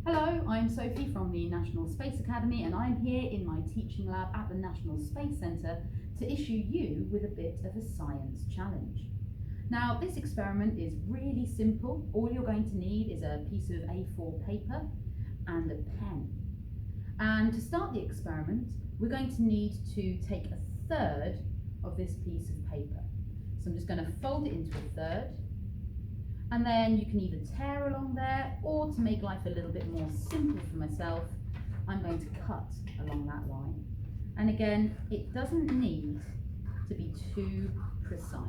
Hello, I'm Sophie from the National Space Academy and I'm here in my teaching lab at the National Space Centre to issue you with a bit of a science challenge. Now this experiment is really simple. All you're going to need is a piece of A4 paper and a pen. And to start the experiment, we're going to need to take a third of this piece of paper. So I'm just going to fold it into a third. And then you can either tear along there, or to make life a little bit more simple for myself, I'm going to cut along that line. And again, it doesn't need to be too precise.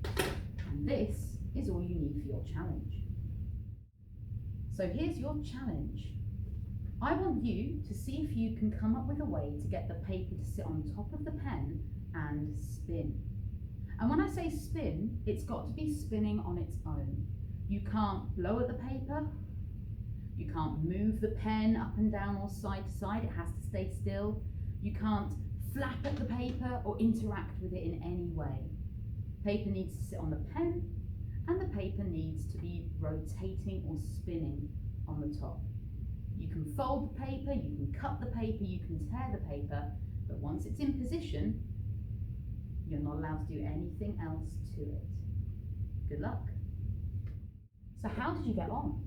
And this is all you need for your challenge. So here's your challenge. I want you to see if you can come up with a way to get the paper to sit on top of the pen and spin. And when I say spin, it's got to be spinning on its own. You can't blow at the paper, you can't move the pen up and down or side to side, it has to stay still. You can't flap at the paper or interact with it in any way. Paper needs to sit on the pen, and the paper needs to be rotating or spinning on the top. You can fold the paper, you can cut the paper, you can tear the paper, but once it's in position, you're not allowed to do anything else to it. Good luck. So how did you get on?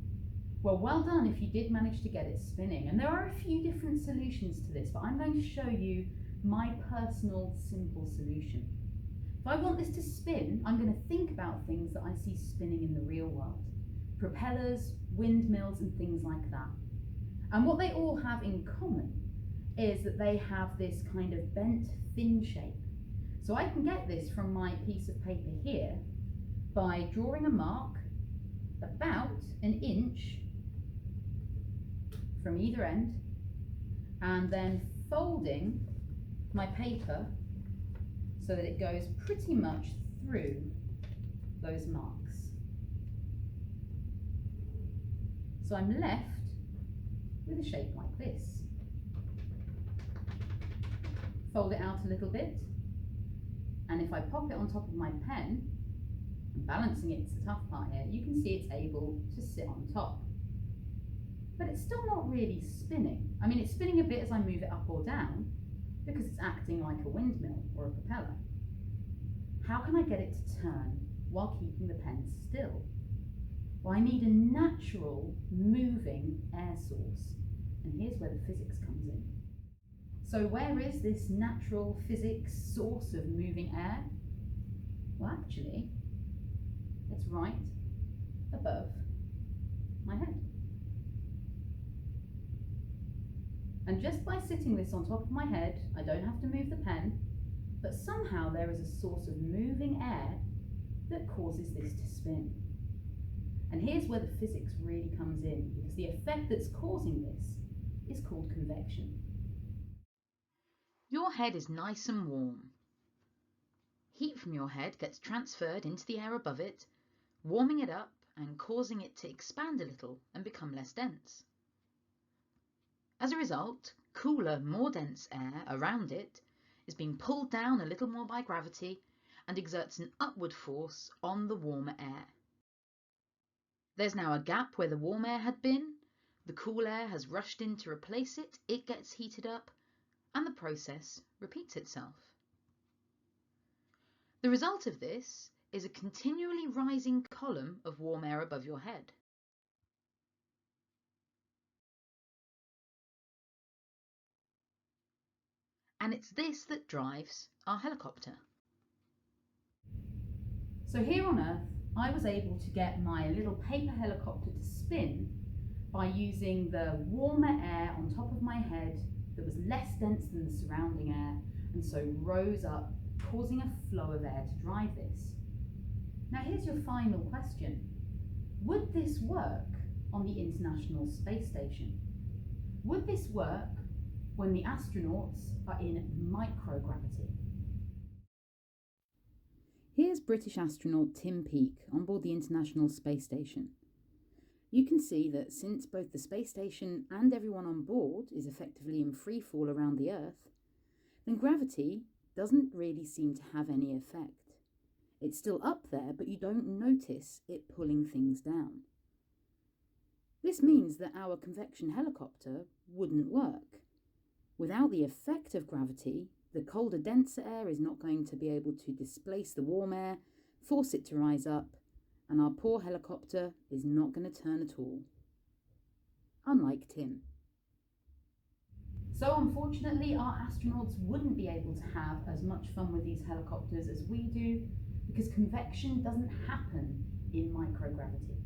Well done if you did manage to get it spinning. And there are a few different solutions to this, but I'm going to show you my personal simple solution. If I want this to spin, I'm going to think about things that I see spinning in the real world. Propellers, windmills, and things like that. And what they all have in common is that they have this kind of bent, thin shape. So I can get this from my piece of paper here by drawing a mark about an inch from either end and then folding my paper so that it goes pretty much through those marks. So I'm left with a shape like this. Fold it out a little bit. And if I pop it on top of my pen, and balancing it's the tough part here, you can see it's able to sit on top. But it's still not really spinning. I mean, it's spinning a bit as I move it up or down, because it's acting like a windmill or a propeller. How can I get it to turn while keeping the pen still? Well, I need a natural moving air source. And here's where the physics comes in. So where is this natural physics source of moving air? Well, actually, it's right above my head. And just by sitting this on top of my head, I don't have to move the pen, but somehow there is a source of moving air that causes this to spin. And here's where the physics really comes in, because the effect that's causing this is called convection. Your head is nice and warm. Heat from your head gets transferred into the air above it, warming it up and causing it to expand a little and become less dense. As a result, cooler, more dense air around it is being pulled down a little more by gravity and exerts an upward force on the warmer air. There's now a gap where the warm air had been, the cool air has rushed in to replace it, it gets heated up, and the process repeats itself. The result of this is a continually rising column of warm air above your head. And it's this that drives our helicopter. So here on Earth, I was able to get my little paper helicopter to spin by using the warmer air on top of my head that was less dense than the surrounding air, and so rose up, causing a flow of air to drive this. Now here's your final question. Would this work on the International Space Station? Would this work when the astronauts are in microgravity? Here's British astronaut Tim Peake on board the International Space Station. You can see that since both the space station and everyone on board is effectively in free fall around the Earth, then gravity doesn't really seem to have any effect. It's still up there, but you don't notice it pulling things down. This means that our convection helicopter wouldn't work. Without the effect of gravity, the colder, denser air is not going to be able to displace the warm air, force it to rise up, and our poor helicopter is not going to turn at all. Unlike Tim. So unfortunately, our astronauts wouldn't be able to have as much fun with these helicopters as we do, because convection doesn't happen in microgravity.